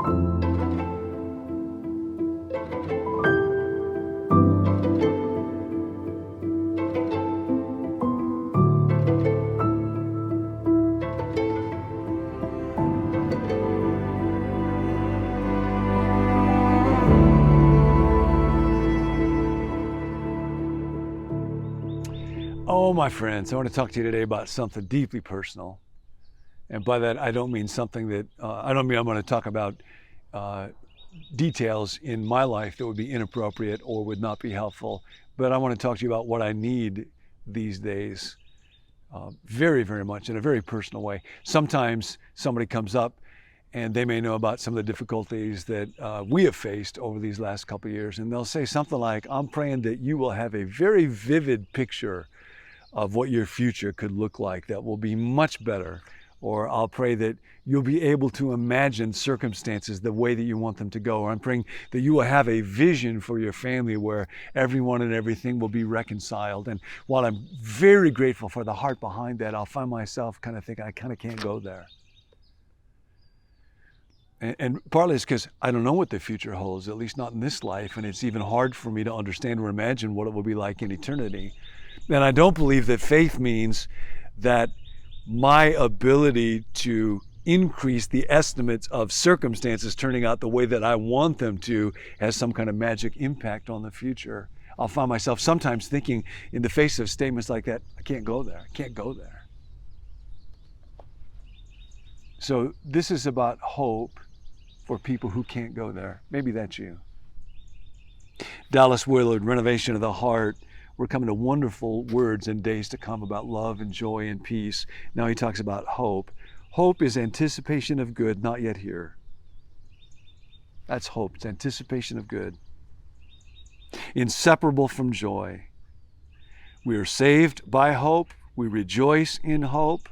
Oh, my friends, I want to talk to you today about something deeply personal. And by that, I don't mean something that, I don't mean I'm going to talk about details in my life that would be inappropriate or would not be helpful. But I want to talk to you about what I need these days very, very much in a very personal way. Sometimes somebody comes up and they may know about some of the difficulties that we have faced over these last couple of years. And they'll say something like, I'm praying that you will have a very vivid picture of what your future could look like that will be much better. Or I'll pray that you'll be able to imagine circumstances the way that you want them to go. Or I'm praying that you will have a vision for your family where everyone and everything will be reconciled. And while I'm very grateful for the heart behind that, I'll find myself kind of thinking, I kind of can't go there. And partly it's because I don't know what the future holds, at least not in this life. And it's even hard for me to understand or imagine what it will be like in eternity. And I don't believe that faith means that my ability to increase the estimates of circumstances turning out the way that I want them to has some kind of magic impact on the future. I'll find myself sometimes thinking in the face of statements like that, I can't go there, I can't go there. So this is about hope for people who can't go there. Maybe that's you. Dallas Willard, Renovation of the Heart. We're coming to wonderful words in days to come about love and joy and peace. Now he talks about hope. Hope is anticipation of good, not yet here. That's hope. It's anticipation of good. Inseparable from joy. We are saved by hope. We rejoice in hope.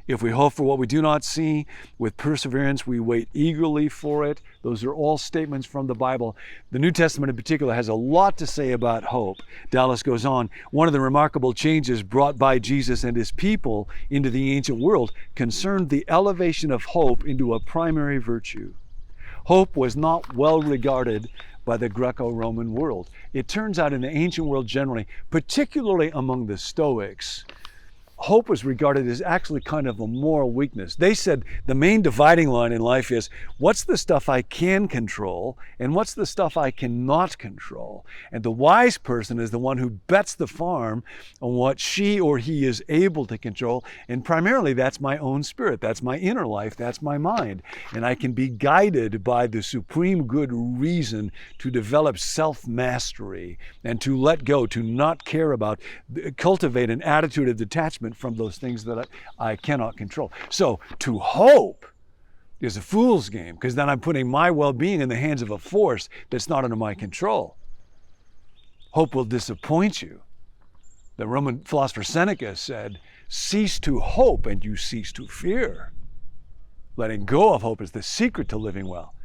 If we hope for what we do not see, with perseverance we wait eagerly for it. Those are all statements from the Bible. The New Testament in particular has a lot to say about hope. Dallas goes on, one of the remarkable changes brought by Jesus and his people into the ancient world concerned the elevation of hope into a primary virtue. Hope was not well regarded by the Greco-Roman world. It turns out in the ancient world generally, particularly among the Stoics, hope was regarded as actually kind of a moral weakness. They said the main dividing line in life is what's the stuff I can control and what's the stuff I cannot control. And the wise person is the one who bets the farm on what she or he is able to control. And primarily that's my own spirit, that's my inner life, that's my mind. And I can be guided by the supreme good reason to develop self-mastery and to let go, to not care about, cultivate an attitude of detachment from those things that I cannot control. So to hope is a fool's game, because then I'm putting my well-being in the hands of a force that's not under my control. Hope will disappoint you. The Roman philosopher Seneca said, cease to hope and you cease to fear. Letting go of hope is the secret to living well.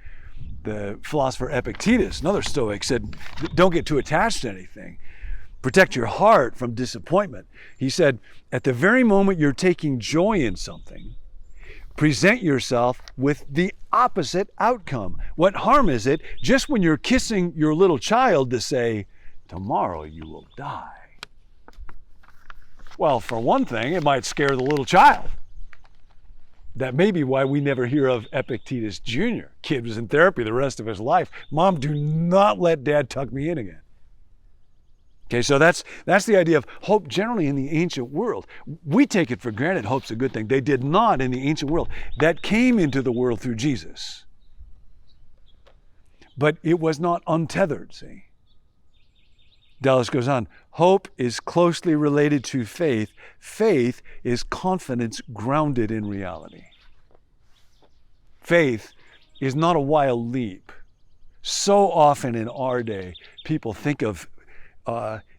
The philosopher Epictetus, another Stoic, said, don't get too attached to anything. Protect your heart from disappointment. He said, at the very moment you're taking joy in something, present yourself with the opposite outcome. What harm is it just when you're kissing your little child to say, tomorrow you will die? Well, for one thing, it might scare the little child. That may be why we never hear of Epictetus Jr. Kid was in therapy the rest of his life. Mom, do not let Dad tuck me in again. Okay, so that's the idea of hope generally in the ancient world. We take it for granted hope's a good thing. They did not in the ancient world. That came into the world through Jesus. But it was not untethered, see. Dallas goes on, hope is closely related to faith. Faith is confidence grounded in reality. Faith is not a wild leap. So often in our day, people think of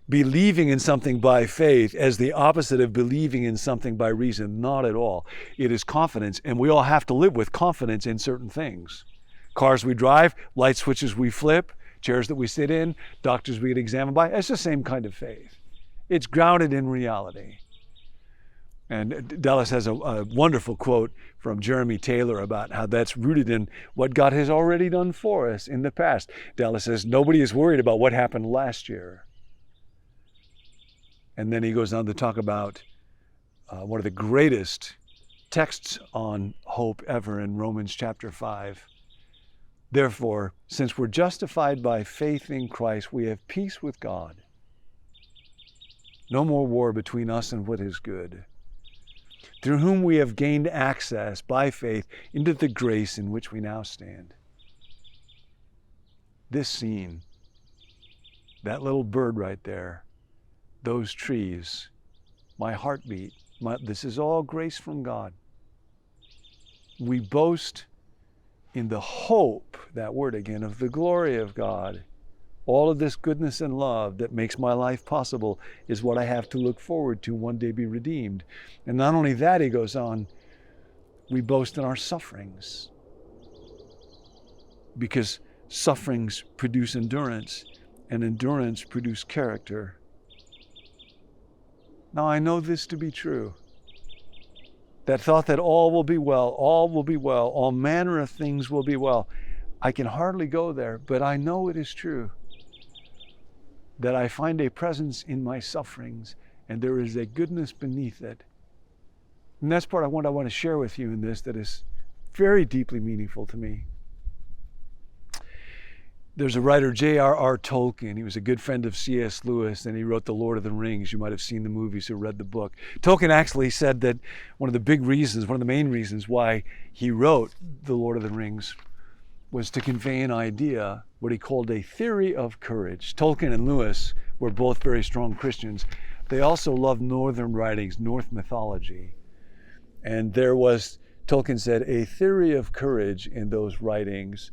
believing in something by faith as the opposite of believing in something by reason. Not at all. It is confidence, and we all have to live with confidence in certain things. Cars we drive, light switches we flip, chairs that we sit in, doctors we get examined by. It's the same kind of faith. It's grounded in reality. And Dallas has a wonderful quote from Jeremy Taylor about how that's rooted in what God has already done for us in the past. Dallas says, nobody is worried about what happened last year. And then he goes on to talk about one of the greatest texts on hope ever in Romans chapter 5. Therefore, since we're justified by faith in Christ, we have peace with God. No more war between us and what is good, through whom we have gained access by faith into the grace in which we now stand. This scene, that little bird right there, those trees, my heartbeat, this is all grace from God. We boast in the hope, that word again, of the glory of God. All of this goodness and love that makes my life possible is what I have to look forward to one day be redeemed. And not only that, he goes on, we boast in our sufferings, because sufferings produce endurance, and endurance produce character. Now I know this to be true. That thought that all will be well, all manner of things will be well. I can hardly go there, but I know it is true. That I find a presence in my sufferings, and there is a goodness beneath it. And that's part of what I want to share with you in this that is very deeply meaningful to me. There's a writer, J.R.R. Tolkien. He was a good friend of C.S. Lewis, and he wrote The Lord of the Rings. You might have seen the movies or read the book. Tolkien actually said that one of the main reasons why he wrote The Lord of the Rings was to convey an idea, what he called a theory of courage. Tolkien and Lewis were both very strong Christians. They also loved northern writings, Norse mythology. And there was, Tolkien said, a theory of courage in those writings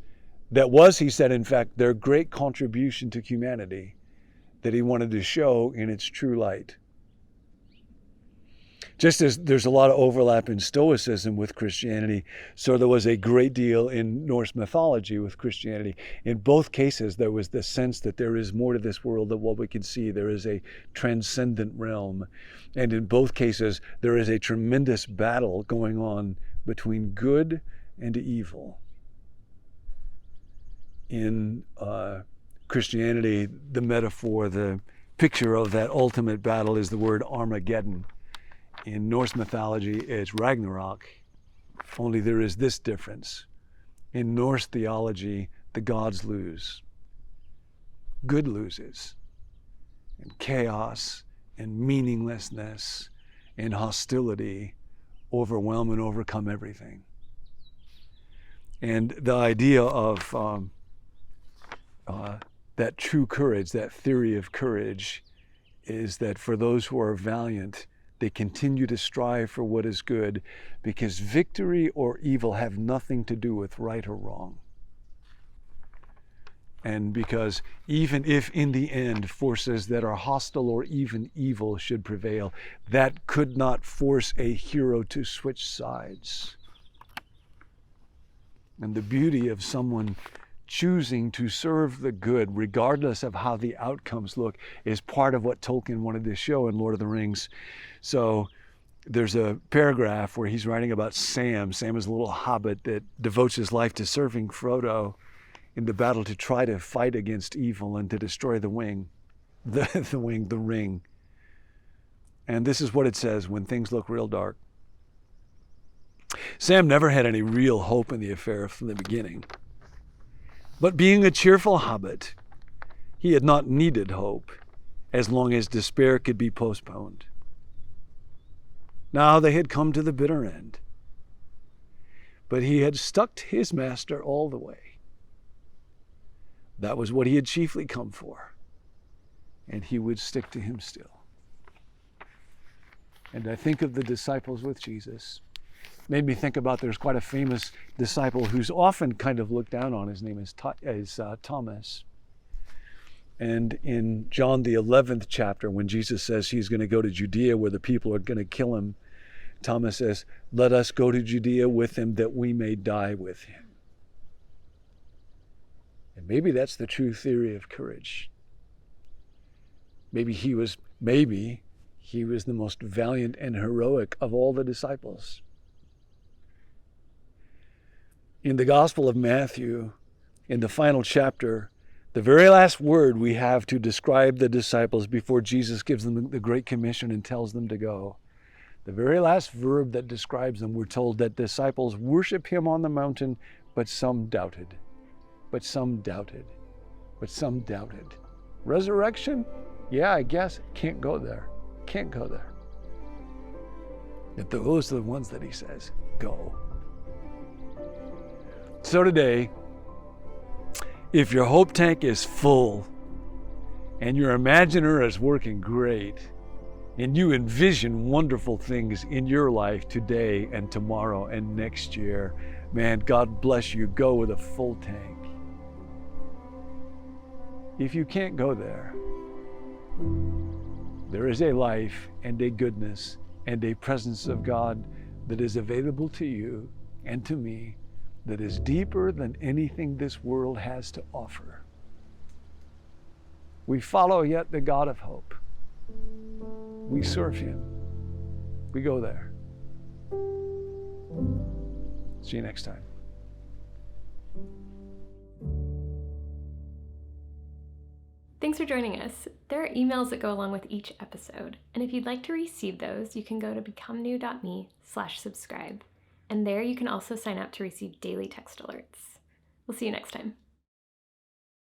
that was, he said, in fact, their great contribution to humanity that he wanted to show in its true light. Just as there's a lot of overlap in Stoicism with Christianity, so there was a great deal in Norse mythology with Christianity. In both cases, there was the sense that there is more to this world than what we can see. There is a transcendent realm. And in both cases, there is a tremendous battle going on between good and evil. In Christianity, the metaphor, the picture of that ultimate battle is the word Armageddon. In Norse mythology, it's Ragnarok, only there is this difference. In Norse theology, the gods lose. Good loses. And chaos and meaninglessness and hostility overwhelm and overcome everything. And the idea of that true courage, that theory of courage, is that for those who are valiant, they continue to strive for what is good, because victory or evil have nothing to do with right or wrong. And because even if in the end forces that are hostile or even evil should prevail, that could not force a hero to switch sides. And the beauty of someone choosing to serve the good, regardless of how the outcomes look, is part of what Tolkien wanted to show in Lord of the Rings. So there's a paragraph where he's writing about Sam. Sam is a little hobbit that devotes his life to serving Frodo in the battle to try to fight against evil and to destroy the ring. And this is what it says when things look real dark. Sam never had any real hope in the affair from the beginning. But being a cheerful hobbit, he had not needed hope as long as despair could be postponed. Now they had come to the bitter end. But he had stuck to his master all the way. That was what he had chiefly come for. And he would stick to him still. And I think of the disciples with Jesus. Made me think about, there's quite a famous disciple who's often kind of looked down on. His name is Thomas. And in John the 11th chapter, when Jesus says he's going to go to Judea where the people are going to kill him, Thomas says, "Let us go to Judea with him that we may die with him." And maybe that's the true theory of courage. Maybe he He was the most valiant and heroic of all the disciples. In the Gospel of Matthew, in the final chapter, the very last word we have to describe the disciples before Jesus gives them the Great Commission and tells them to go, the very last verb that describes them, we're told that disciples worship him on the mountain, but some doubted. But some doubted. But some doubted. Resurrection? Yeah, I guess. Can't go there. Can't go there. Yet those are the ones that he says, go. So today, if your hope tank is full and your imaginer is working great and you envision wonderful things in your life today and tomorrow and next year, man, God bless you. Go with a full tank. If you can't go there, there is a life and a goodness and a presence of God that is available to you and to me that is deeper than anything this world has to offer. We follow yet the God of hope. We serve him. We go there. See you next time. Thanks for joining us. There are emails that go along with each episode, and if you'd like to receive those, you can go to becomenew.me/subscribe, and there you can also sign up to receive daily text alerts. We'll see you next time.